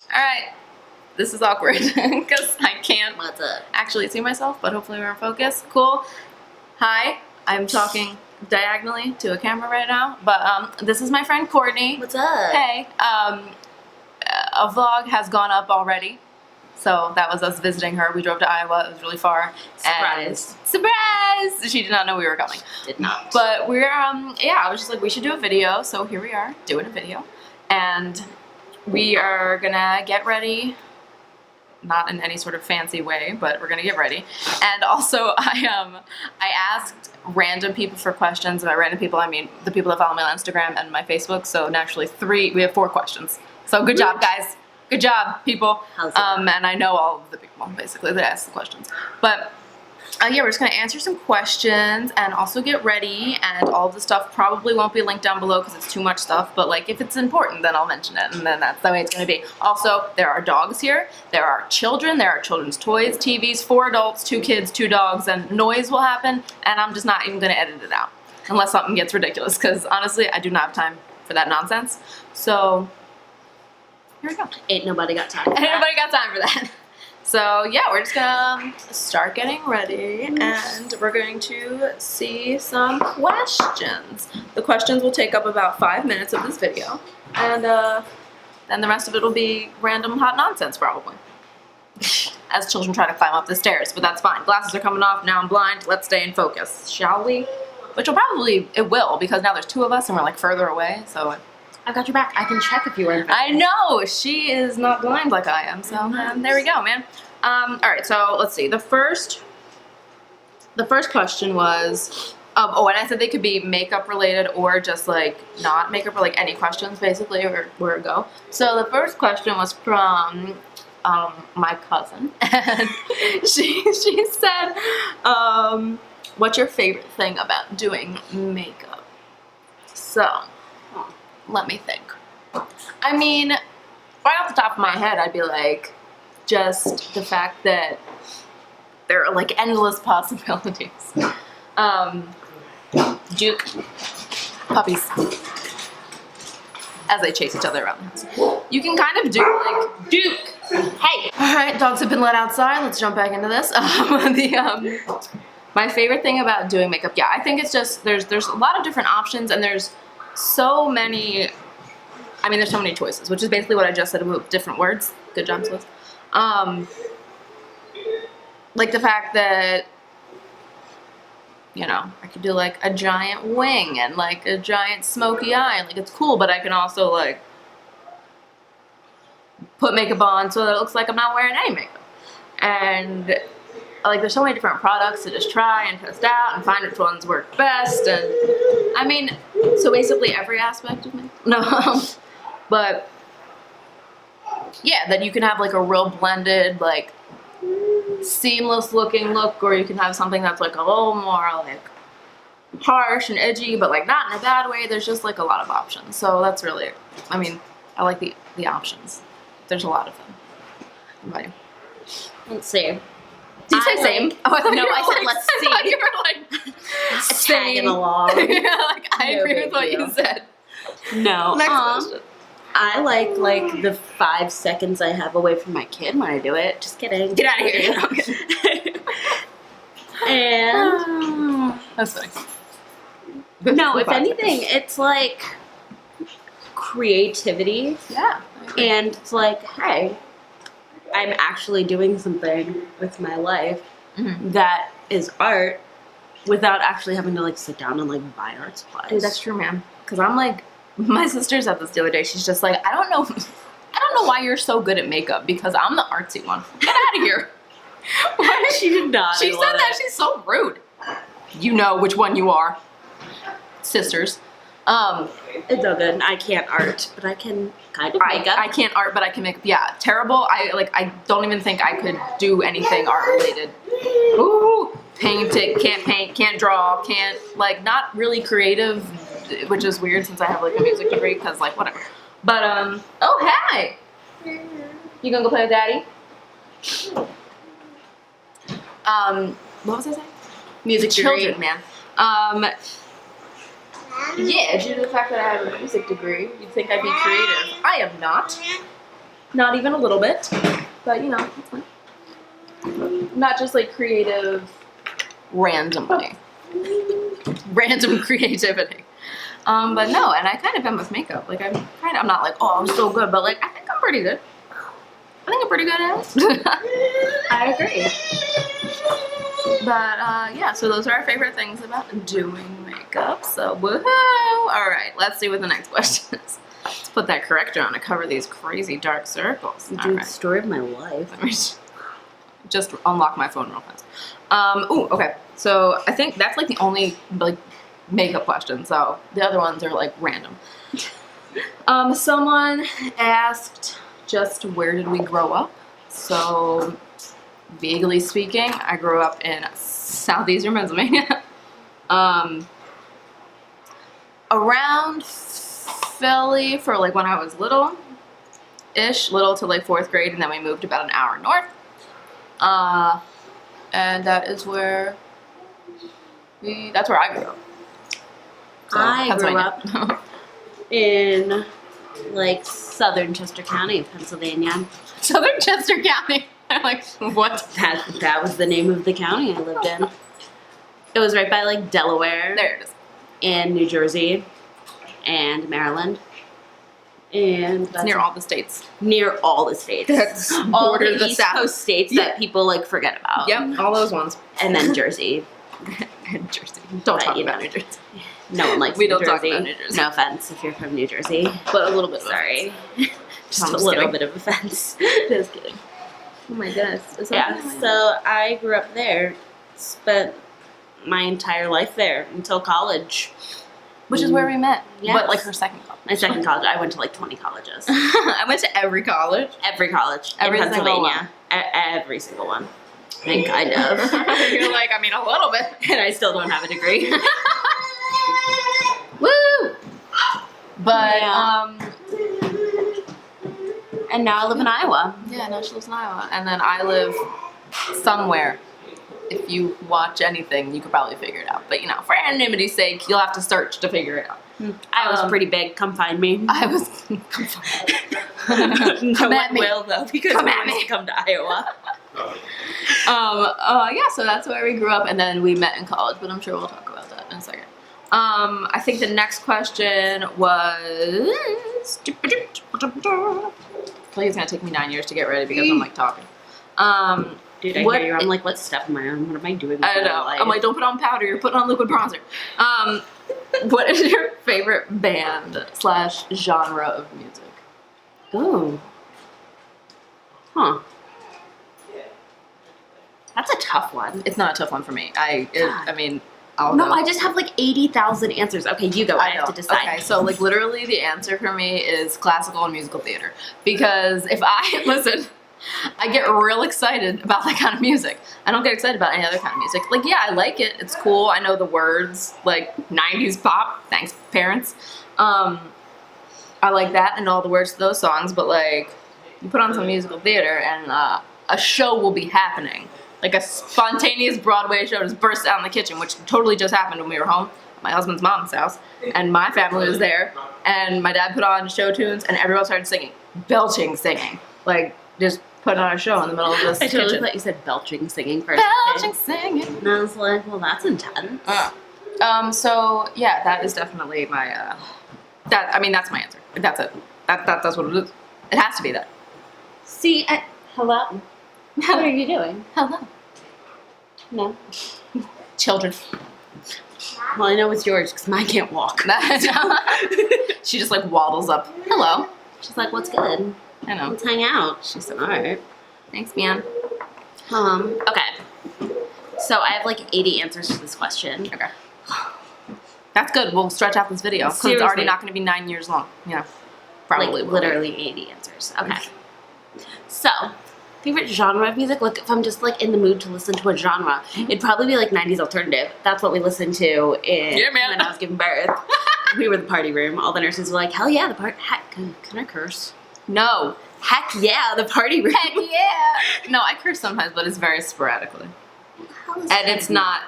Alright, this is awkward because I can't What's up? actually see myself, but hopefully we're in focus. Cool. Hi, I'm talking diagonally to a camera right now, but this is my friend Courtney. What's up? Hey, a vlog has gone up already, so that was us visiting her. We drove to Iowa, it was really far. Surprise. And surprise! She did not know we were coming. Did not. But we're, yeah, I was just like, we should do a video, so here we are, doing a video. And we are gonna get ready, not in any sort of fancy way, but we're gonna get ready. And also, I asked random people for questions. By random people, I mean the people that follow me on Instagram and my Facebook. So naturally, we have 4 questions. So good job, guys. Good job, people. And I know all of the people basically that asked the questions. But yeah, we're just gonna answer some questions and also get ready. And all of the stuff probably won't be linked down below because it's too much stuff. But like, if it's important, then I'll mention it, and then that's the way it's gonna be. Also, there are dogs here. There are children. There are children's toys, TVs, 4 adults, 2 kids, 2 dogs, and noise will happen. And I'm just not even gonna edit it out unless something gets ridiculous. Because honestly, I do not have time for that nonsense. So here we go. Ain't nobody got time for Ain't that. nobody got time for that. So yeah, we're just gonna start getting ready and we're going to see some questions. The questions will take up about 5 minutes of this video, and then the rest of it will be random hot nonsense probably. As children try to climb up the stairs, but that's fine. Glasses are coming off, now I'm blind, let's stay in focus, shall we? Which will probably, it will, because now there's 2 of us and we're like further away, so. I got your back. I can check if you were in. I know! She is not blind like I am, so there we go, man. Alright, so let's see. The first question was, oh, and I said they could be makeup related or just like not makeup, or like any questions basically, or where to go. So the first question was from my cousin, and she said, what's your favorite thing about doing makeup? So, let me think. I mean, right off the top of my head, I'd be like, just the fact that there are like endless possibilities. Duke, puppies, as they chase each other around the house. You can kind of do like, Duke, hey! Alright, dogs have been let outside, let's jump back into this. My favorite thing about doing makeup, yeah, I think it's just, there's a lot of different options, and there's so many, I mean, there's so many choices, which is basically what I just said with different words. Good job, Swiss. Like the fact that, you know, I could do like a giant wing and like a giant smoky eye, and like it's cool, but I can also like put makeup on so that it looks like I'm not wearing any makeup. And like, there's so many different products to just try and test out and find which ones work best. And I mean, so basically every aspect of me. No, but yeah, that you can have like a real blended, like seamless looking look, or you can have something that's like a little more like harsh and edgy, but like not in a bad way. There's just like a lot of options. So that's really, I mean, I like the options. There's a lot of them. What about you? Let's see. Did you say same? Oh, I thought no, you were I said like, let's see. I thought you were like Tagging along. Yeah, like I No agree big with what deal. you said. No. Next question. I like the 5 seconds I have away from my kid when I do it. Just kidding. Get out of here. No, I'm kidding. And That's funny. no, if anything, it's like creativity. Yeah. And it's like, hey, I'm actually doing something with my life that is art without actually having to like sit down and like buy art supplies. Dude, that's true, man. Because I'm like, my sister said this the other day. She's just like, I don't know why you're so good at makeup, because I'm the artsy one. Get out of here. She did not. She said that. She's so rude. You know which one you are. Sisters. It's all good. I can't art, but I can kind of make up. I can't art, but I can make up. Yeah, terrible. I don't even think I could do anything art related. Ooh, paint, can't draw, can't, like, not really creative, which is weird since I have like a music degree, because like whatever. But oh hey, you gonna go play with Daddy? What was I saying? Music degree, children, man. Yeah, due to the fact that I have a music degree, you'd think I'd be creative. I am not. Not even a little bit, but you know, it's fine. Not just like creative randomly. Random creativity. But no, and I kind of am with makeup. Like I'm not like, oh, I'm so good, but like I think I'm pretty good. I think I'm pretty good at it. I agree. But yeah, so those are our favorite things about doing makeup. So woohoo! All right, let's see what the next question is. Let's put that corrector on to cover these crazy dark circles. Dude, the story of my life. Let me just unlock my phone real fast. Ooh, okay. So I think that's like the only like makeup question. So the other ones are like random. Someone asked just where did we grow up? So vaguely speaking, I grew up in southeastern Pennsylvania. Around Philly for like when I was little to like 4th grade, and then we moved about an hour north. And that is where that's where I grew up. So, I grew up in like southern Chester County of Pennsylvania. Southern Chester County. I'm like, what? That was the name of the county I lived in. It was right by like Delaware. There it is. And New Jersey and Maryland. And It's near all the states. Near all the states. That's all border the the East South. Coast states that people like forget about. Yep, all those ones. And then Jersey. And Jersey. Don't talk you about know. New Jersey. No one likes We New don't talk Jersey. about New Jersey. No offense if you're from New Jersey. But a little bit. Sorry. Just I'm a just little kidding. bit of offense. Just kidding. Oh my goodness. Yeah, so I grew up there. Spent my entire life there until college. Which is where we met. Yes. But like her second college. My second college. I went to like 20 colleges. I went to every college. Every college Every in single Pennsylvania. Every single one. I think kind of. You're like, I mean, a little bit. And I still don't have a degree. Woo! But, Yeah. And now I live in Iowa. yeah, no, she lives in Iowa. And then I live somewhere. If you watch anything, you could probably figure it out. But, you know, for anonymity's sake, you'll have to search to figure it out. Iowa's pretty big. Come find me. I was... No at one me. will, though, because Come no at one's me. to come to Iowa. Yeah, so that's where we grew up, and then we met in college, but I'm sure we'll talk about that in a second. I think the next question was... I feel like it's gonna take me 9 years to get ready because I'm like talking. Dude, I What- hear you. I'm like, what step am I on? What am I doing with I my know. life? I'm like, don't put on powder, you're putting on liquid bronzer. What is your favorite band / genre of music? Oh. Huh. That's a tough one. It's not a tough one for me. I mean, I'll No, go. I just have like 80,000 answers. Okay, you go. I have to decide. Okay, so like literally the answer for me is classical and musical theater. Because if I, listen, I get real excited about that kind of music. I don't get excited about any other kind of music. Like, yeah, I like it. It's cool. I know the words, like 90s pop. Thanks, parents. I like that and all the words to those songs, but like, you put on some musical theater and a show will be happening. Like a spontaneous Broadway show just burst out in the kitchen, which totally just happened when we were home at my husband's mom's house. And my family was there, and my dad put on show tunes, and everyone started singing. Belching singing. Like, just put on a show in the middle of this I totally kitchen. thought you said belching singing first. Belching singing. And I was like, well, that's intense. So, yeah, that is definitely my, that's my answer. That's it. That's what it is. It has to be that. See, hello? What are you doing? Hello. No. Children. Well, I know it's yours because mine can't walk. She just like waddles up. Hello. She's like, what's good? I know. Let's hang out. She said, all right. Thanks, man. Okay. So I have like 80 answers to this question. Okay. That's good. We'll stretch out this video because it's Seriously. already not going to be 9 years long. Yeah. Probably Like will. literally 80 answers. Okay. So, favorite genre of music? Like if I'm just like in the mood to listen to a genre, it'd probably be like 90s alternative. That's what we listened to Yeah, man. when I was giving birth. We were the party room. All the nurses were like, hell yeah, the party. Heck, can I curse? No. Heck yeah, the party room. Heck yeah. No, I curse sometimes, but it's very sporadically. And it's not,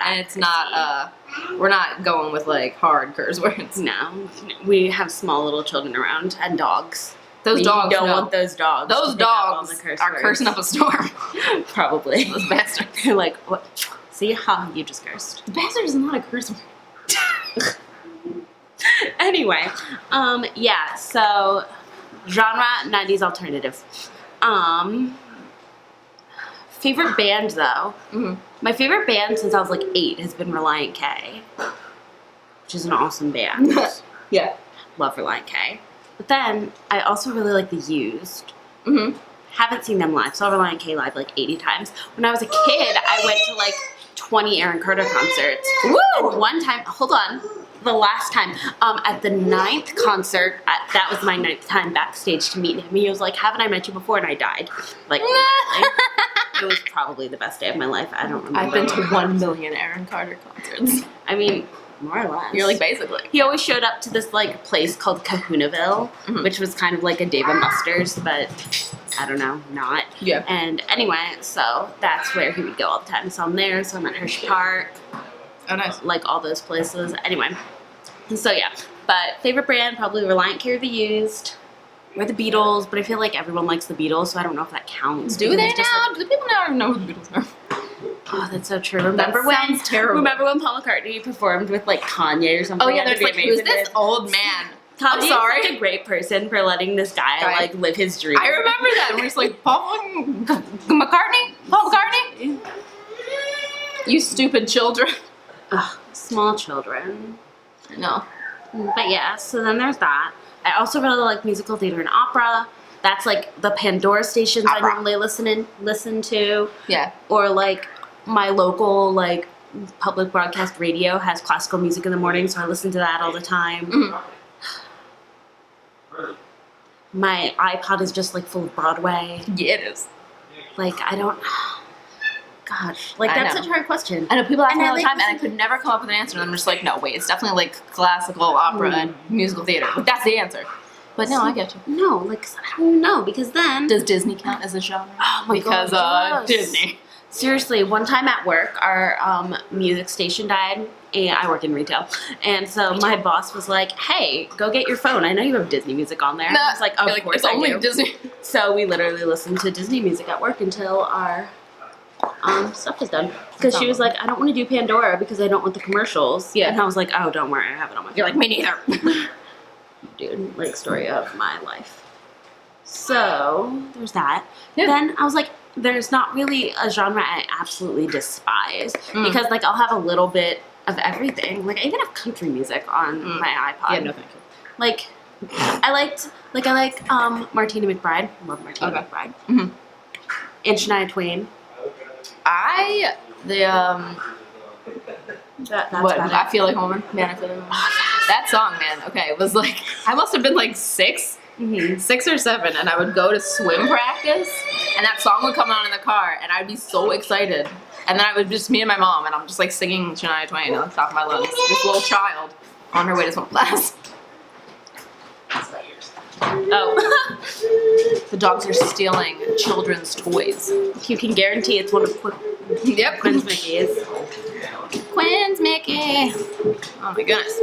we're not going with like hard curse words. No, we have small little children around and dogs. Those dogs. You don't no. want those dogs. Those to pick up all dogs the curse are words. cursing up a storm. Probably. Those bastards. They're like, what? See how you just cursed. The bastard is not a curse word. Anyway, yeah. So genre 90s alternative. Favorite band though. Mm-hmm. My favorite band since I was like 8 has been Reliant K, which is an awesome band. Yeah. Love Reliant K. But then I also really like The Used. Mm-hmm. Haven't seen them live. Saw Reliant K live like 80 times. When I was a kid, I went to like 20 Aaron Carter concerts. Woo! And one time, hold on, the last time, at the 9th concert, that was my 9th time backstage to meet him. He was like, haven't I met you before? And I died. Like, it was probably the best day of my life. I don't remember. I've been to 1 million Aaron Carter concerts. I mean, more or less. You're like, basically. He always showed up to this like place called Kahunaville, which was kind of like a Dave & Buster's, but I don't know, not. Yeah. And anyway, so that's where he would go all the time. So I'm there, so I'm at Hershey Park, Oh, nice. like all those places. Anyway, so yeah. But favorite brand, probably Reliant K or The Used. Or the Beatles, but I feel like everyone likes the Beatles, so I don't know if that counts. Do because they it's just now? like- Do people now know who the Beatles are? oh, that's so true. Remember when? Sounds terrible. Remember when Paul McCartney performed with like Kanye or something? Oh, yeah, That'd there's be like, who's amazing. this old man? Kanye I'm sorry. is such a great person for letting this guy like live his dream. I remember that. And we're just like, Paul McCartney? Paul McCartney? You stupid children. Ugh, small children. No. But yeah, so then there's that. I also really like musical theater and opera. That's like the Pandora stations I Opera. normally listen to. Yeah. Or like my local like public broadcast radio has classical music in the morning, so I listen to that all the time. Mhm. My iPod is just like full of Broadway. Yeah, it is. Like I don't. Gosh, like I that's know. such a hard question. I know people ask And me I all the like time, and I could never come up with an answer. And I'm just like, no, wait, it's definitely like classical opera and musical theater. Like, that's the answer. But no, I get you. No, like I don't know because then. Does Disney count as a genre? Oh my Because God, yes. Disney. Seriously, one time at work, our music station died, and I work in retail, and so my boss was like, "Hey, go get your phone. I know you have Disney music on there." And I was like, "Of course it's I only do." Disney. So we literally listened to Disney music at work until our stuff was done. Because she was like, "I don't want to do Pandora because I don't want the commercials." Yeah. And I was like, "Oh, don't worry, I have it on my phone." You're like, me neither. Dude, like story of my life. So there's that. Yeah. Then I was like, there's not really a genre I absolutely despise because like I'll have a little bit of everything. Like I even have country music on my iPod. Yeah, no thank you. Like I like Martina McBride. Love Martina Okay. McBride. Mhm. And Shania Twain. That's What? about I it. feel like Homer. Man, I feel like Homer. That song, man. Okay, it was like I must have been like 6 or 7, and I would go to swim practice, and that song would come on in the car, and I'd be so excited. And then I would just me and my mom, and I'm just like singing Shania Twain on the top of my lungs. This little child on her way to swim class. Oh. The dogs are stealing children's toys. You can guarantee it's one of Yep. Quinn's Mickey's. Quinn's Mickey. Oh my goodness.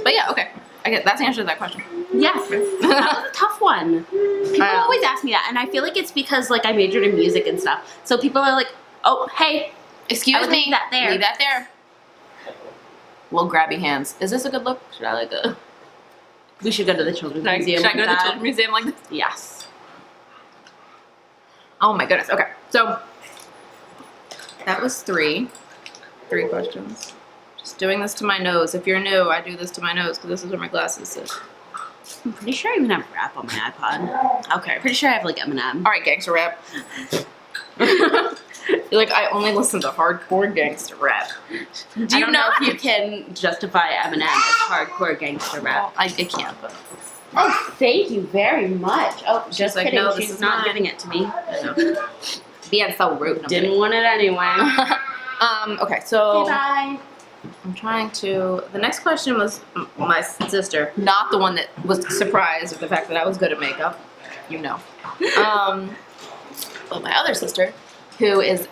But yeah, okay. I get that's the answer to that question. Yeah, that was a tough one. People always ask me that, and I feel like it's because like I majored in music and stuff. So people are like, "Oh, hey, Excuse I would me. leave that there." Leave that there. We'll grabby hands. Is this a good look? Should I like a? We should go to the children's Should I museum. go to with the that. children's museum like this? Yes. Oh my goodness. Okay, so that was 3 questions. Just doing this to my nose. If you're new, I do this to my nose because this is where my glasses sit. I'm pretty sure I even have rap on my iPod. Okay, pretty sure I have like Eminem. All right, gangster rap. You're like, I only listen to hardcore gangster rap. Do I you don't know know. if you can justify Eminem as hardcore gangster rap? I can't, but Oh, thank you very much. Oh, just like, kidding. no, this She's is not mine. giving it to me. I know. Being so rude. Didn't want it anyway. Okay, so Okay, bye. I'm trying to. The next question was my sister, not the one that was surprised with the fact that I was good at makeup. You know. But my other sister, who is,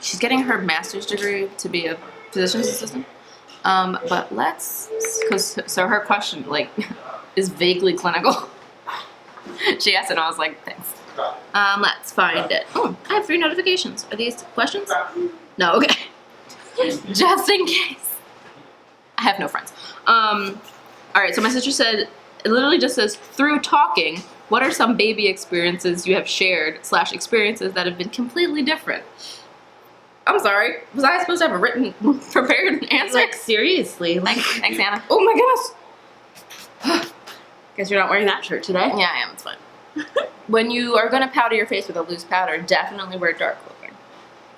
she's getting her master's degree to be a physician's assistant. But so her question, like, is vaguely clinical. She asked it and I was like, thanks. Let's find it. Oh, I have 3 notifications. Are these questions? No, okay. Just in case. I have no friends. Alright, so my sister said, it literally just says, through talking, what are some baby experiences you have shared / experiences that have been completely different? I'm sorry. Was I supposed to have a written, prepared answer? Like, seriously. Like, Thanks, Anna. oh my gosh. Guess you're not wearing that shirt today. Yeah, I am. It's fine. When you are going to powder your face with a loose powder, definitely wear dark clothing.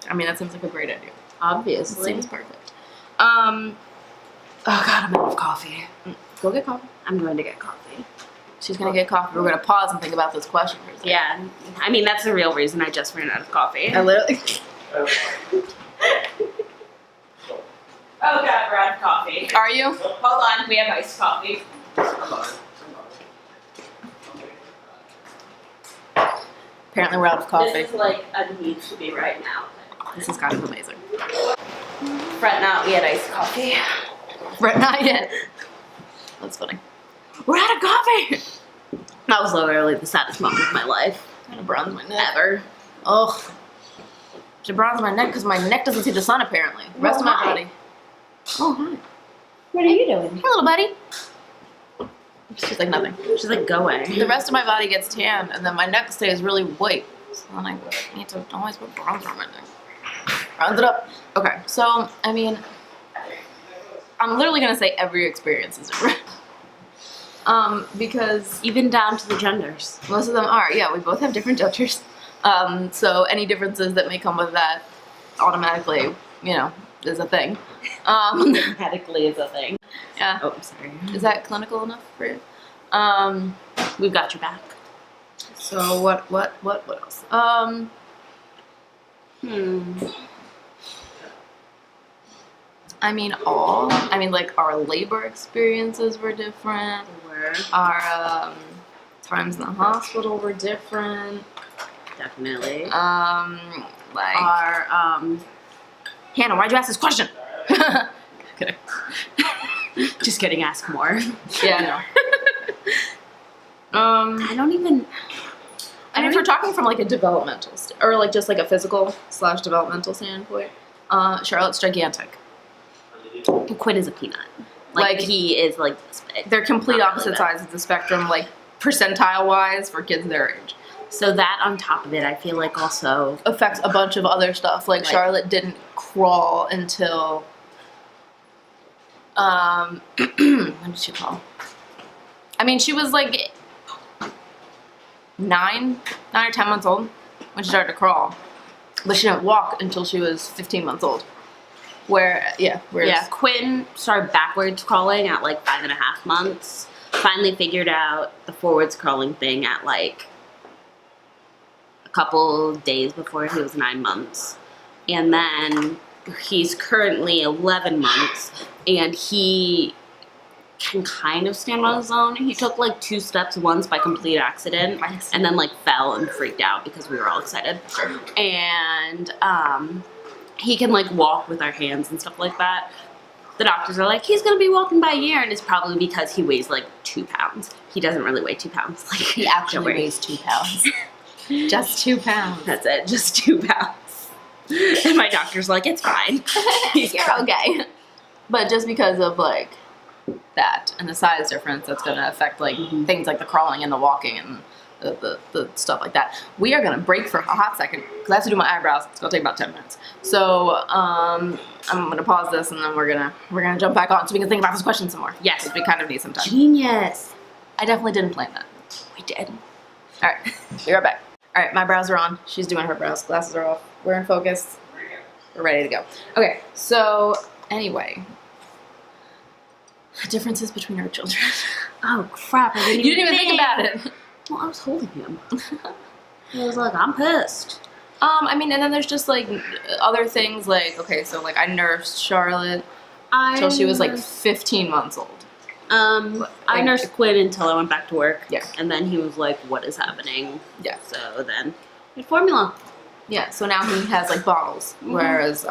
I mean, that seems like a great idea. It Obviously. seems perfect. Oh God, I'm out of coffee. Go get coffee. I'm going to get coffee. She's going to get coffee. We're going to pause and think about this question for a second. Yeah. I mean, that's the real reason I just ran out of coffee. I literally... Oh God, we're out of coffee. Are you? Hold on, we have iced coffee. Apparently we're out of coffee. This is like a need to be right now. This is kind of amazing. Fret not, we had iced coffee. Right now, yeah. That's funny. We're out of coffee! That was literally the saddest moment of my life. Kind of bronze my neck. Ever. Ugh. She bronzed my neck because my neck doesn't see the sun apparently. The rest of my hi. body. Oh, hi. What are you doing? Hey, little buddy. She's like nothing. She's like, go away. The rest of my body gets tan, and then my neck stays really white. So then I need to always put bronzer on my neck. Round it up. Okay, so, I mean, I'm literally going to say every experience is different. Because Even down to the genders. most of them are. Yeah, we both have different genders. So any differences that may come with that automatically, you know, is a thing. Medically is a thing. Yeah. Oh, I'm sorry. Is that clinical enough for you? We've got your back. So what else? I mean, like our labor experiences were different. Our times in the hospital were different. Definitely. Like Our, Hannah, why'd you ask this question? Kidding. just kidding, ask more. Yeah, no. I don't even... I mean, if we're talking from like a developmental or like just like a physical / developmental standpoint, Charlotte's gigantic. Quinn is a peanut. Like, he is like this big. They're complete Not opposite really sides of the spectrum, like percentile wise for kids their age. So that on top of it, I feel like also Affects a bunch of other stuff. Like Charlotte didn't crawl until when did she crawl? I mean, she was like 9 or 10 months old when she started to crawl, but she didn't walk until she was 15 months old. Whereas Quinn started backwards crawling at like 5.5 months. Finally figured out the forwards crawling thing at like a couple days before he was 9 months. And then he's currently 11 months and he can kind of stand on his own. He took like 2 steps once by complete accident and then like fell and freaked out because we were all excited. And he can like walk with our hands and stuff like that. The doctors are like, he's gonna be walking by a year, and it's probably because he weighs like 2 pounds. He doesn't really weigh 2 pounds. Like he actually weighs 2 pounds. Just 2 pounds. That's it, just 2 pounds. And my doctor's like, it's fine. You're okay. But just because of like that and the size difference, that's gonna affect like things like the crawling and the walking and the stuff like that. We are gonna break for a hot second because I have to do my eyebrows. It's gonna take about 10 minutes. So I'm gonna pause this and then we're gonna jump back on so we can think about this question some more. Yes, we kind of need some time. Genius. I definitely didn't plan that. We did. All right, be right back. All right, my brows are on. She's doing her brows. Glasses are off. We're in focus. We're ready to go. Okay, so anyway, differences between our children. Oh crap! I didn't You didn't even think about it. Well, I was holding him. I was like, I'm pissed. I mean, and then there's just like other things like, okay, so like I nursed Charlotte until she was like 15 months old. I nursed Quinn until I went back to work. Yeah. And then he was like, what is happening? Yeah. So then, formula. Yeah, so now he has like bottles, whereas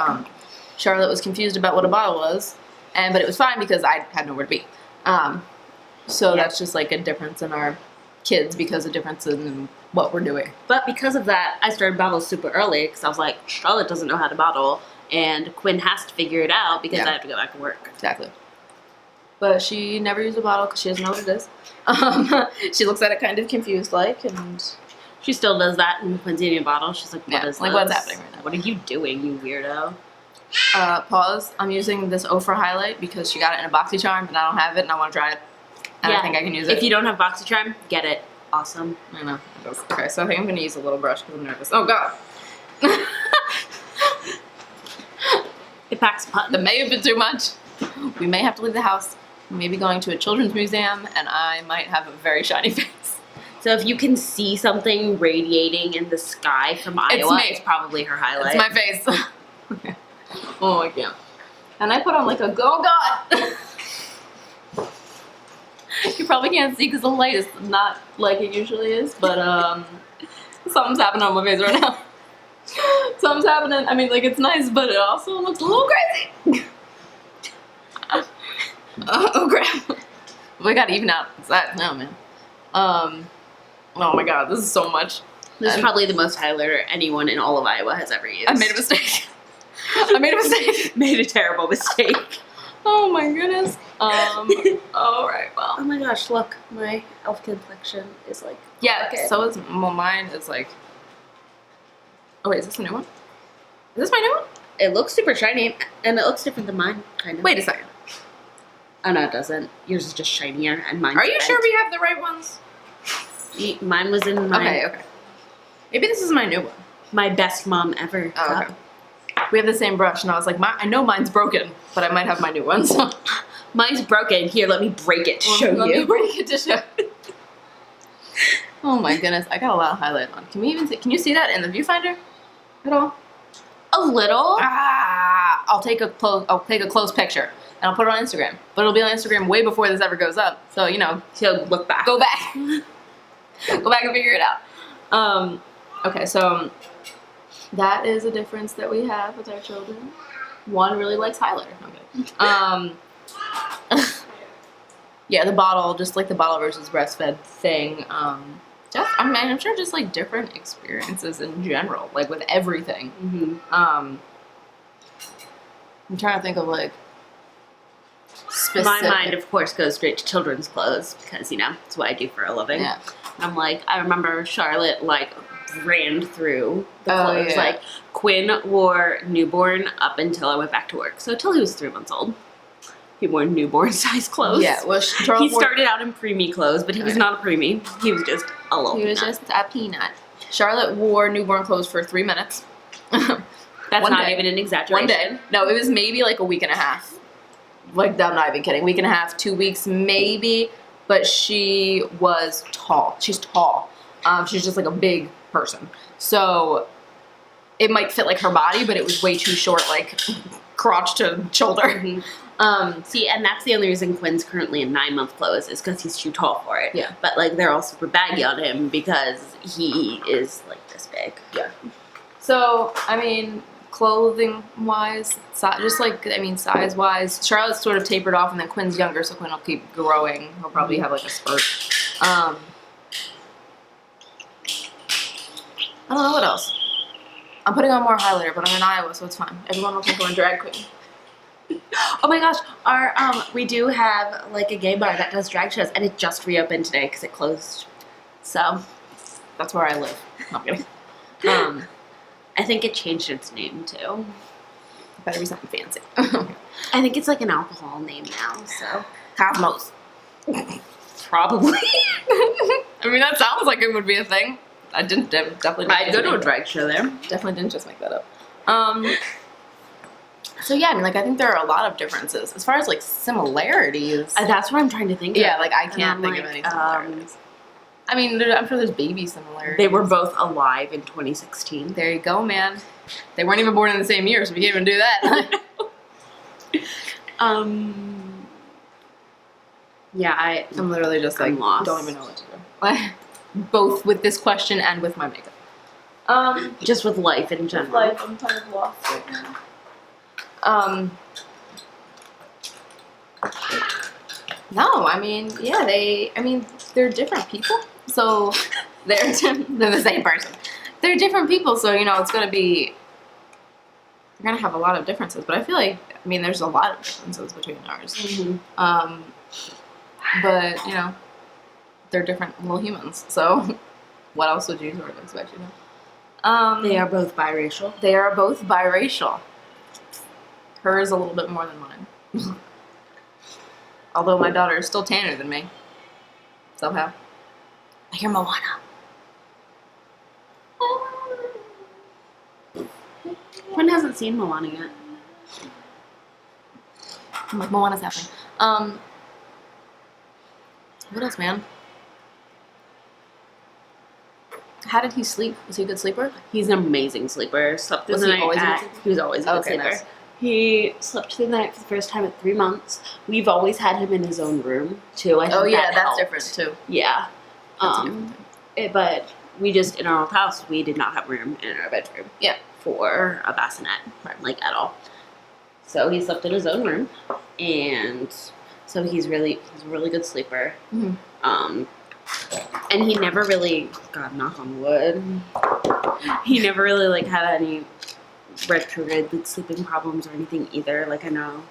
Charlotte was confused about what a bottle was, but it was fine because I had nowhere to be. So that's just like a difference in our kids because of differences in what we're doing. But because of that, I started bottles super early because I was like, Charlotte doesn't know how to bottle, and Quinn has to figure it out because I have to go back to work. Exactly. But she never used a bottle because she doesn't know what it is. She looks at it kind of confused, like, and she still does that in Quinn's eating a bottle. She's like, what is like, this? what's happening right now? What are you doing, you weirdo? Pause. I'm using this Ofra highlight because she got it in a BoxyCharm and I don't have it and I want to try it. And I think I can use it. If you don't have BoxyCharm, get it. Awesome. I know. Okay, so I think I'm going to use a little brush because I'm nervous. Oh, God. It packs a punch. That may have been too much. We may have to leave the house. We may be going to a children's museum and I might have a very shiny face. So if you can see something radiating in the sky from Iowa, it's probably her highlight. It's my face. Okay. Oh, I can't. And I put on like a, oh God! You probably can't see because the light is not like it usually is, but something's happening on my face right now. Something's happening. I mean, like, it's nice, but it also looks a little crazy. Oh, crap. We gotta even out that now, man. Oh my God, this is so much. This is probably the most highlighter anyone in all of Iowa has ever used. I made a mistake. I made a mistake. Made a terrible mistake. Oh my goodness. Alright, well. Oh my gosh, look. My Elfkin collection is like... Yeah, so is, well, mine is like... Oh wait, is this a new one? Is this my new one? It looks super shiny, and it looks different than mine, kind of. Wait a second. Oh no, it doesn't. Yours is just shinier, and mine's Are you red. sure we have the right ones? Mine was in my... Okay. Maybe this is my new one. My best mom ever. Oh, okay. We have the same brush, and I was like, I know mine's broken, but I might have my new one. So. Mine's broken. Here, let me break it to show you. Let me break it to show you. Oh my goodness, I got a lot of highlight on. Can we even see? Can you see that in the viewfinder at all? A little. I'll take a close picture and I'll put it on Instagram. But it'll be on Instagram way before this ever goes up. So so look back. Go back. Go back and figure it out. Okay, so that is a difference that we have with our children. One really likes highlighter. Okay. Yeah, the bottle, just like the bottle versus breastfed thing. I'm sure just like different experiences in general, like with everything. Mm-hmm. I'm trying to think of like specific. My mind, of course, goes straight to children's clothes because it's what I do for a living. Yeah. I'm like, I remember Charlotte like ran through the clothes. Yeah. Like Quinn wore newborn up until I went back to work. So until he was 3 months old. He wore newborn size clothes. Yeah, well, he started out in preemie clothes, but he was not a preemie. He was just a little He was just a peanut. Charlotte wore newborn clothes for 3 minutes. That's not even an exaggeration. One day. No, it was maybe like a week and a half. Like, I'm not even kidding. Week and a half, 2 weeks maybe. But she was tall. She's tall. She's just like a big person. So it might fit like her body, but it was way too short, like crotch to shoulder. Mm-hmm. See, and that's the only reason Quinn's currently in 9-month clothes is because he's too tall for it. Yeah. But like they're all super baggy on him because he is like this big. Yeah. So I mean, clothing wise, size wise, Charlotte's sort of tapered off, and then Quinn's younger, so Quinn will keep growing. He'll probably have like a spurt. I don't know what else. I'm putting on more highlighter, but I'm in Iowa, so it's fine. Everyone will think I'm a drag queen. Oh my gosh, our we do have like a gay bar that does drag shows, and it just reopened today because it closed. So that's where I live. No, I'm kidding. I think it changed its name too. Better be something fancy. I think it's like an alcohol name now. So Cosmos. Probably. I mean, that sounds like it would be a thing. I definitely. I'd go to a drag show there. Definitely didn't just make that up. So yeah, I mean, like, I think there are a lot of differences as far as like similarities. That's what I'm trying to think of. Yeah, like I can't think of any similarities. I mean, I'm sure there's baby similarities. They were both alive in 2016. There you go, man. They weren't even born in the same year, so we can't even do that. Yeah, I'm literally just like lost. Don't even know what to do. Both with this question and with my makeup. Just with life in general. Life, I'm kind of lost right now. No, I mean, yeah, they're different people. So they're the same person. They're different people, so, it's going to be, you're going to have a lot of differences. But I feel like, there's a lot of differences between ours. Mm-hmm. But, they're different little humans. So what else would you sort of expect, They are both biracial. They are both biracial. Hers a little bit more than mine. Although my daughter is still tanner than me. Somehow. I hear Moana. Quinn hasn't seen Moana yet. I'm like, Moana's happening. What else, man? How did he sleep? Was he a good sleeper? He's an amazing sleeper. Slept through Was the he night. always a good sleeper? He was always a good Okay, sleeper. nice. He slept through the night for the first time at 3 months. We've always had him in his own room too. I think that's helped. different too. Yeah. That's a different thing. But we just, in our old house, we did not have room in our bedroom. Yeah. For a bassinet, like at all. So he slept in his own room, and so he's a really good sleeper. Mm-hmm. And he never really, God knock on wood, he never really like had any retrograde sleeping problems or anything either. Like I know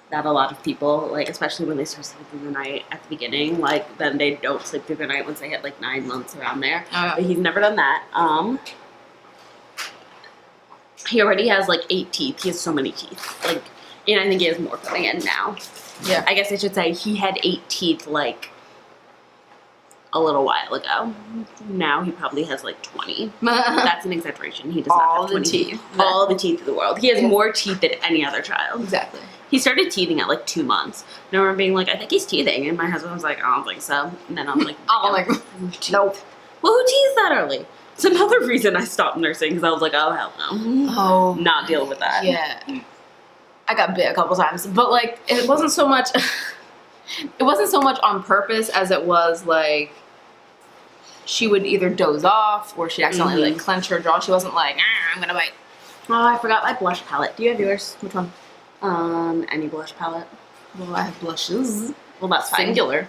that a lot of people, like especially when they start sleeping through the night at the beginning, like then they don't sleep through the night once they hit like 9 months around there. But he's never done that. He already has like 8 teeth. He has so many teeth. Like, and I think he has more coming in now. Yeah. I guess I should say he had 8 teeth like a little while ago. Now he probably has like 20. That's an exaggeration. He does not have 20 teeth. All the teeth of the world. He has more teeth than any other child. Exactly. He started teething at like 2 months. And I remember being like, I think he's teething. And my husband was like, I don't think so. And then I'm like, nope. Well, who teased that early? It's another reason I stopped nursing because I was like, oh, hell no. Oh. Not dealing with that. Yeah. I got bit a couple times. But, like, it wasn't so much... it wasn't so much on purpose as it was, like... She would either doze off or she'd accidentally, like, clench her jaw. She wasn't like, I'm gonna bite. Oh, I forgot my blush palette. Do you have yours? Which one? Any blush palette. Well, I have blushes. Well, that's fine. Singular.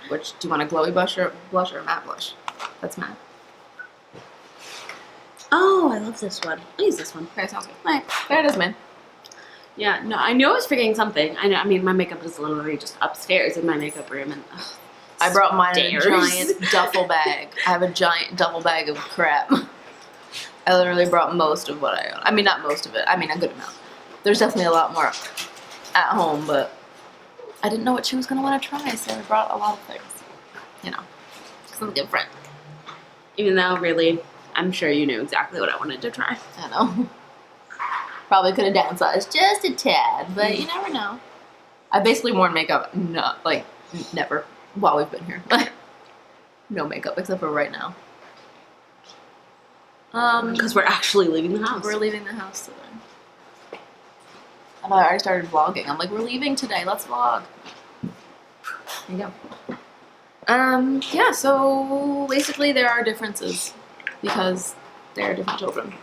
Which, do you want a glowy blush or a matte blush? That's matte. Oh, I love this one. I'll use this one. Okay, sounds good. Right. There it is, man. Yeah, no, I knew I was forgetting something. I mean, my makeup is literally just upstairs in my makeup room, and I brought mine in a stairs. giant duffel bag. I have a giant duffel bag of crap. I literally brought most of what I own. I mean, not most of it. I mean, a good amount. There's definitely a lot more at home, but I didn't know what she was going to want to try, so I brought a lot of things. Because I'm a good friend. Even though, really, I'm sure you knew exactly what I wanted to try. I know. Probably could have downsized just a tad, but you never know. I basically worn makeup, never, while we've been here. No makeup, except for right now. Because we're actually leaving the house. We're leaving the house today. I already started vlogging. I'm like, we're leaving today, let's vlog. There you go. Yeah, so basically there are differences because they're different children.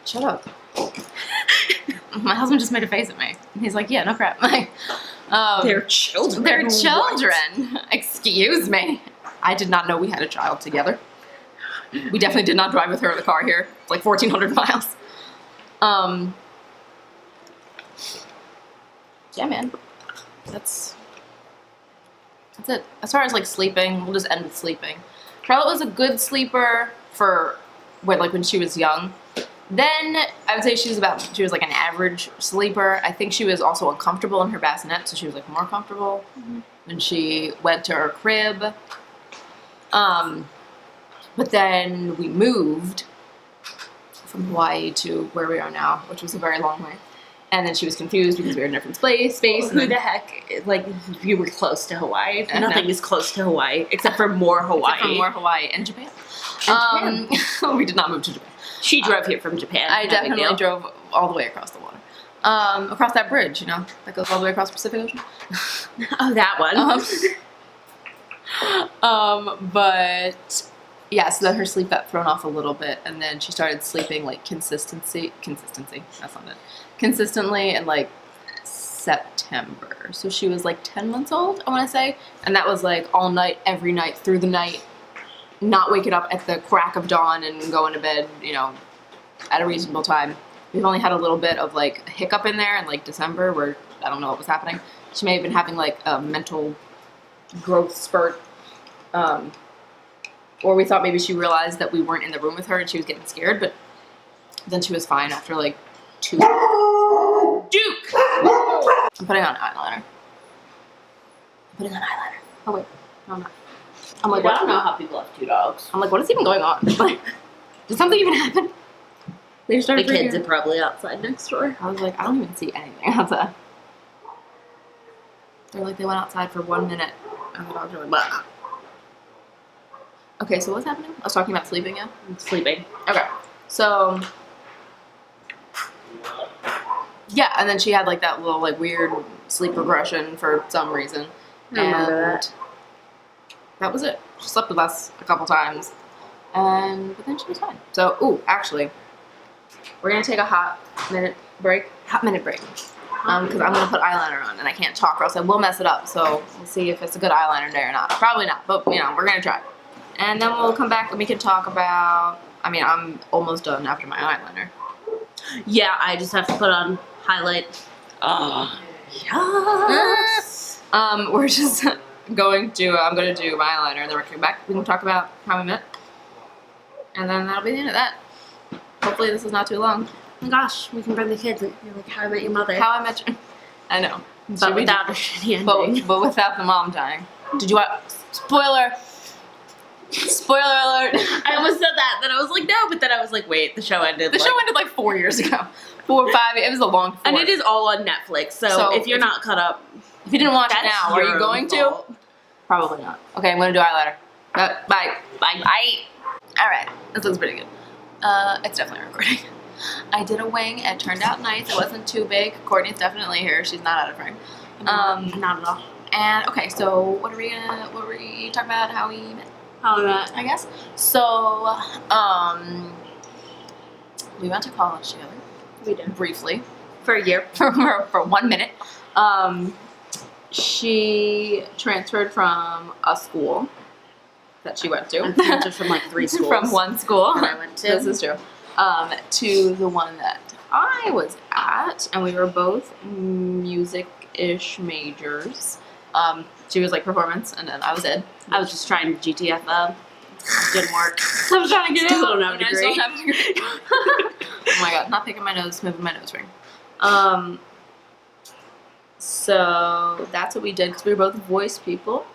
Shut up. My husband just made a face at me. He's like, yeah, no crap. They're children. They're children. Excuse me. I did not know we had a child together. We definitely did not drive with her in the car here. It's like 1,400 miles. Yeah, man. That's it. As far as like sleeping, we'll just end with sleeping. Charlotte was a good sleeper for when she was young. Then I would say she was like an average sleeper. I think she was also uncomfortable in her bassinet, so she was like more comfortable when she went to her crib. But then we moved from Hawaii to where we are now, which was a very long way. And then she was confused because we were in a different space. Who the heck? Like, you were close to Hawaii. Nothing is close to Hawaii except for more Hawaii. Except for more Hawaii and Japan. We did not move to Japan. She drove here from Japan. I definitely drove all the way across the water. Across that bridge, that goes all the way across the Pacific Ocean. Oh, that one. But yeah, so then her sleep got thrown off a little bit, and then she started sleeping like consistently, that's not it. Consistently and like September. So she was like 10 months old, I want to say. And that was like all night, every night, through the night, not waking up at the crack of dawn and going to bed, you know, at a reasonable time. We've only had a little bit of like a hiccup in there in like December where I don't know what was happening. She may have been having like a mental growth spurt. Or we thought maybe she realized that we weren't in the room with her and she was getting scared, but then she was fine after like 2. Duke! I'm putting on eyeliner. Oh wait, no I'm not. I'm like, I what? don't know how people have 2 dogs. I'm like, what is even going on? Like, did something even happen? They The started kids freaking- are probably outside next door. I was like, I don't even see anything outside. They're like, they went outside for 1 minute and the dogs are like, blah. Okay, so what's happening? I was talking about sleeping, yeah? I'm sleeping. Okay, so yeah, and then she had like that little like weird sleep regression for some reason. I remember And that. that was it. She slept with us a couple times, but then she was fine. So, ooh, actually, we're gonna take a hot minute break. Because I'm gonna put eyeliner on, and I can't talk, or else I will mess it up. So we'll see if it's a good eyeliner day or not. Probably not, but you know, we're gonna try. And then we'll come back and we can talk about. I mean, I'm almost done after my eyeliner. Yeah, I just have to put on highlight. Yes. We're just going to. I'm gonna do my eyeliner, and then we're coming back. We can talk about how we met, and then that'll be the end of that. Hopefully, this is not too long. Oh my gosh, we can bring the kids. And you're like, how I met your mother. How I met you. I know. But without a shitty ending. But without the mom dying. Did you watch? Spoiler alert. I almost said that. Then I was like, no. But then I was like, wait, the show ended. The show ended like 4 years ago. 4 or 5. It was a long 4. And it is all on Netflix. So if you're not caught up, If you didn't watch it that's now, are you your going to? fault. Probably not. Okay, I'm going to do eyeliner. Bye. All right. This looks pretty good. It's definitely recording. I did a wing. It turned out nice. It wasn't too big. Courtney's definitely here. She's not out of frame. Not at all. And okay, so what were we talking about? How we met? How not? I guess. So, we went to college together We did. briefly For a year. for 1 minute. She transferred from a school that she went I to. transferred from like 3 schools. From one school that I went to. This is true. To the one that I was at, and we were both music-ish majors. She was like performance, and then I was ed. I was just trying to GTFO. Didn't work. I was trying to get Still out, don't have a and I degree. still have a degree. Oh my god, not picking my nose, moving my nose ring. So that's what we did because we were both voice people,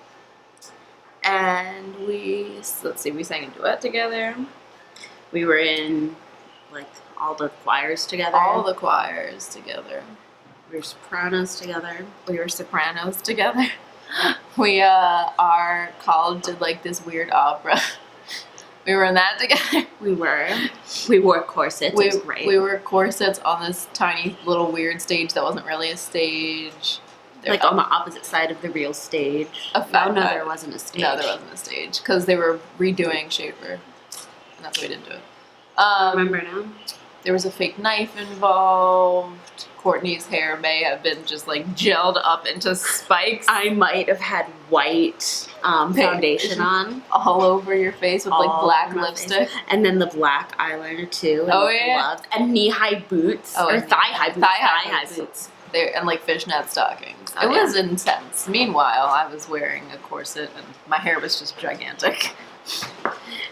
and we sang a duet together. We were in like all the choirs together. All the choirs together. We were sopranos together. We were sopranos together. We our college did like this weird opera. We were in that together. We wore corsets. We it was great. we were corsets on this tiny little weird stage that wasn't really a stage. like on the opposite side of the real stage. A fat Oh no, guy. there wasn't a stage. No, there wasn't a stage because they were redoing Schaefer, and that's why we didn't do it. I remember now. There was a fake knife involved. Courtney's hair may have been just like gelled up into spikes I might have had white foundation on. all over your face with like all black over my lipstick. face. And then the black eyeliner too. And Oh, yeah. gloves. And knee-high boots. Oh, or and thigh-high boots. thigh-high boots. There and like fishnet stockings. Oh, It yeah. was intense. Meanwhile, I was wearing a corset and my hair was just gigantic.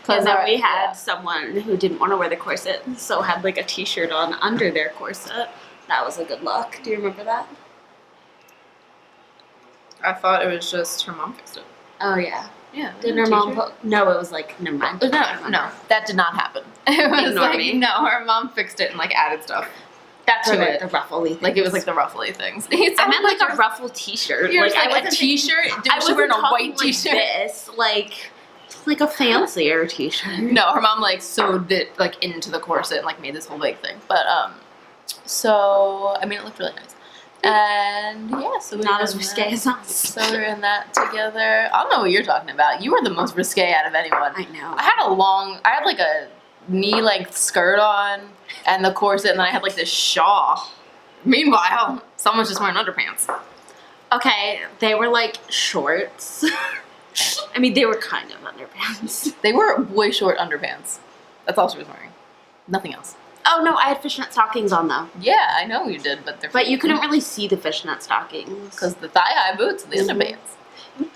And then we had yeah. someone who didn't want to wear the corset, so had like a t-shirt on under their corset. That was a good look. Do you remember that? I thought it was just her mom fixed it. Oh yeah. Yeah. Didn't her mom put? No, it was like never mind. No, that did not happen. It was Ignore like me. no, her mom fixed it and like added stuff. That's to what it. the ruffly things. Like it was like the ruffly things. I meant like a ruffle t-shirt. You're Like I like a wasn't t-shirt. Did I she wear wasn't a talking white t-shirt? Like this, like a fancier t-shirt. No, her mom like sewed it like into the corset and like made this whole big thing. But so I mean it looked really nice. And yeah, so we Not were as in risque that. as us. So we were in that together. I don't know what you're talking about. You were the most risque out of anyone. I know. I had like a knee-length skirt on and the corset, and then I had like this shawl Meanwhile, someone's just wearing underpants. Okay, they were like shorts. I mean, they were kind of underpants. They were boy short underpants. That's all she was wearing. Nothing else. Oh no, I had fishnet stockings on though. Yeah, I know you did, but they're. But you couldn't really see the fishnet stockings. Because the thigh-high boots and the underpants.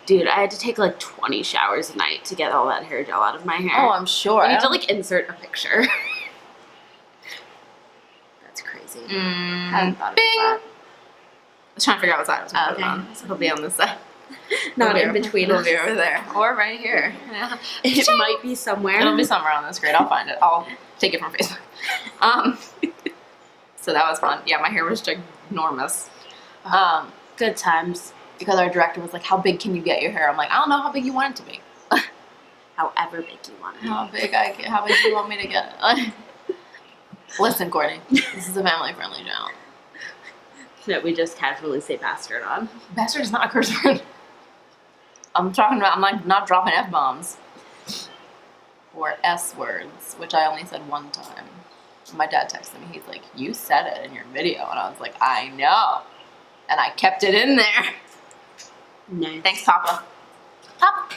Dude, I had to take like 20 showers a night to get all that hair gel out of my hair. Oh, I'm sure. I need to like insert a picture. That's crazy. I hadn't thought Bing! about that. I was trying to figure out what side I was going to put it Okay. on. So it'll be on this side. Not It'll in be between It'll us. be over there. Or right here. Yeah. It might be somewhere. It'll be somewhere on this grid. I'll find it. I'll take it from Facebook. So that was fun. Yeah, my hair was ginormous. Good times. Because our director was like, how big can you get your hair? I'm like, I don't know how big you want it to be. However big you want it. How big do you want me to get it? Listen, Courtney, this is a family-friendly channel. That we just casually say bastard on. Bastard is not a curse word. I'm like not dropping F-bombs. Or S words, which I only said one time. My dad texted me, he's like, you said it in your video. And I was like, I know. And I kept it in there. Nice. Thanks, Papa. Papa.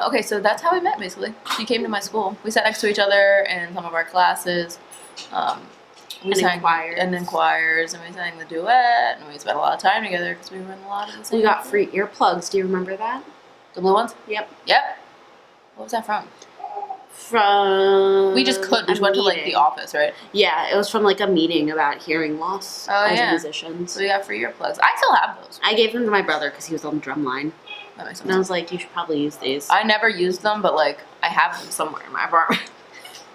Okay, so that's how we met, basically. She came to my school. We sat next to each other in some of our classes. We sang in choirs, and we sang the duet, and we spent a lot of time together because we were in a lot of the same. We got free earplugs. Do you remember that? The blue ones? Yep. Yep. What was that from? From We just could. We went to like the office, right? Yeah, it was from like a meeting about hearing loss as musicians. So we got free earplugs. I still have those. I gave them to my brother because he was on the drum line. That makes sense. And I was like, you should probably use these. I never used them, but like I have them somewhere in my apartment,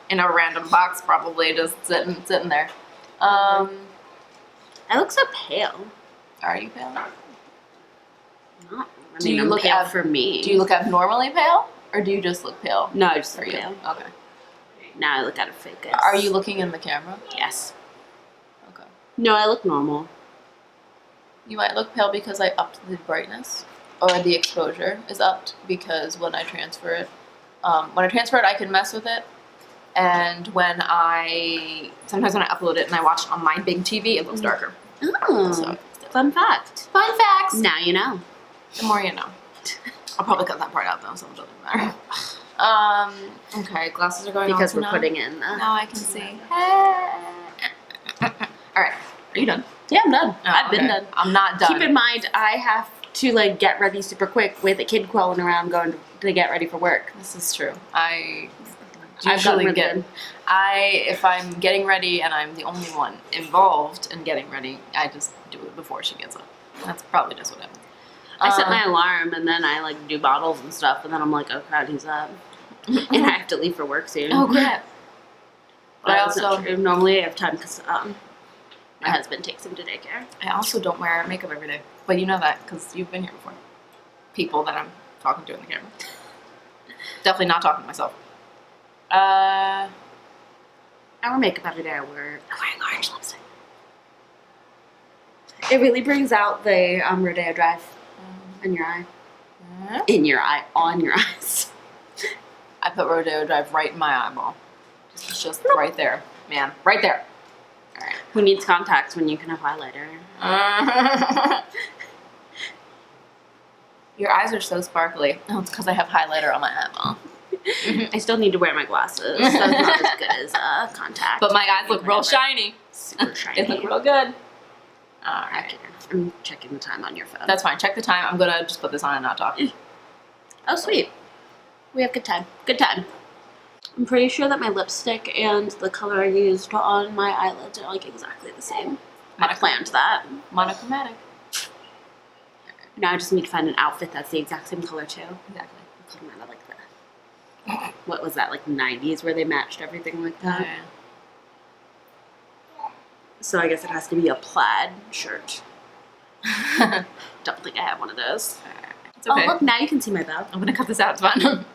in a random box, probably just sitting there. I look so pale. Are you pale? Not. I Do mean, you I'm look pale ab- for me? Do you look abnormally pale, or do you just look pale? No, I just For look you? pale. Okay. Now I look out of focus. Are you looking in the camera? Yes. Okay. No, I look normal. You might look pale because I upped the brightness, or the exposure is upped because when I transfer it, I can mess with it, and sometimes when I upload it and I watch it on my big TV, it looks darker. Oh, So, fun fact. fun facts. Now you know. The more you know. I'll probably cut that part out though, so it doesn't matter. Okay, glasses are going on. Because so we're now- putting in the... Now I can see. Alright, are you done? Yeah, I'm done. Oh, I've been okay. done. I'm not done. Keep in mind, I have to like get ready super quick with a kid crawling around going to get ready for work. This is true. I I've gotten usually rid get. of them. If I'm getting ready and I'm the only one involved in getting ready, I just do it before she gets up. That's probably just what happens. I set my alarm and then I like do bottles and stuff, and then I'm like, oh crap, he's up, and I have to leave for work soon. Oh crap! But I That's not also true. Normally I have time because my husband takes him to daycare. I also don't wear makeup every day. But you know that because you've been here before. People that I'm talking to in the camera. Definitely not talking to myself. I wear makeup every day at work. I'm wearing orange lipstick. It really brings out the Rodeo Drive in your eye. In your eye, on your eyes. I put Rodeo Drive right in my eyeball. It's just right there, man, right there. All right. Who needs contacts when you can have highlighter? Your eyes are so sparkly. Oh, it's because I have highlighter on my eyeball. I still need to wear my glasses, so it's not as good as contact. But my eyes look real shiny. Super shiny. They look real good. All right. I'm checking the time on your phone. That's fine. Check the time. I'm gonna just put this on and not talk. Oh, sweet. We have good time. Good time. I'm pretty sure that my lipstick and the color I used on my eyelids are like exactly the same. I planned that. Monochromatic. Now I just need to find an outfit that's the exact same color too. Exactly. Kind of like that. What was that, like 90s where they matched everything like that? Okay. So I guess it has to be a plaid shirt. Don't think I have one of those. It's okay. Oh, look, now you can see my bow. I'm gonna cut this out. It's fine.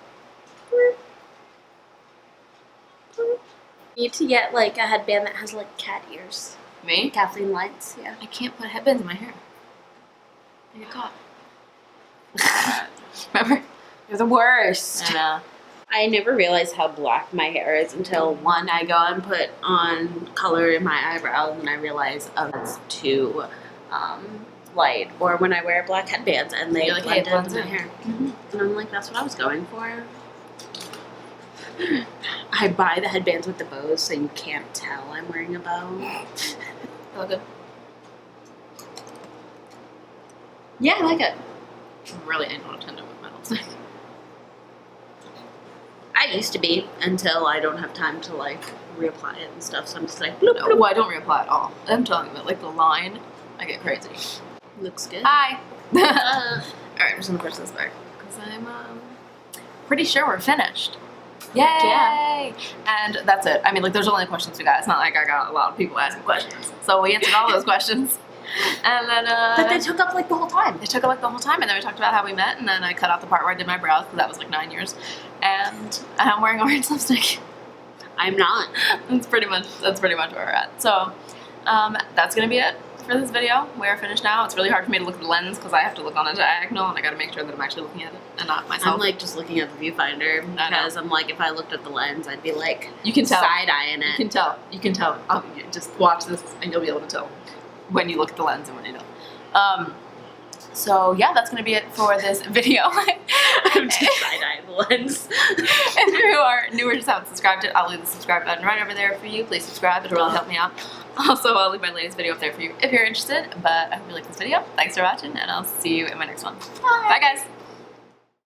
Need to get like a headband that has like cat ears. Me? Kathleen lights, yeah. I can't put headbands in my hair. I get caught. Remember? You're the worst. I know. I never realized how black my hair is until one, I go and put on color in my eyebrows, and I realize, oh, that's too light. Or when I wear black headbands and they You're like, blend hey, it into blends my in. hair. And I'm like, that's what I was going for. I buy the headbands with the bows so you can't tell I'm wearing a bow. Feel good. Yeah, I like it. I'm really anal retentive with my lipstick. I used to be until I don't have time to like reapply it and stuff. So I'm just like, bloop, No, bloop. well, I don't reapply at all. I'm talking about like the line. I get crazy. Looks good. Hi. All right, I'm just gonna push this back because I'm pretty sure we're finished. Yay! Yeah. And that's it. I mean, like, there's only questions we got. It's not like I got a lot of people asking questions. So we answered all those questions. And then, But they took up like the whole time. They took it like the whole time, and then we talked about how we met, and then I cut out the part where I did my brows because that was like 9 years. And I'm wearing orange lipstick. I'm not. That's pretty much where we're at. So that's gonna be it for this video. We're finished now. It's really hard for me to look at the lens because I have to look on a diagonal, and I got to make sure that I'm actually looking at it and not myself. I'm like just looking at the viewfinder I know. because I'm like, if I looked at the lens, I'd be like, You can tell. side-eyeing You it. can tell. You can tell. You just watch this, and you'll be able to tell when you look at the lens and when you don't. So yeah, that's gonna be it for this video. I'm just side-eyeing the lens. If you are new or just haven't subscribed yet, I'll leave the subscribe button right over there for you. Please subscribe. It'll really help me out. Also, I'll leave my latest video up there for you if you're interested. But I hope you like this video. Thanks for watching, and I'll see you in my next one. Bye guys.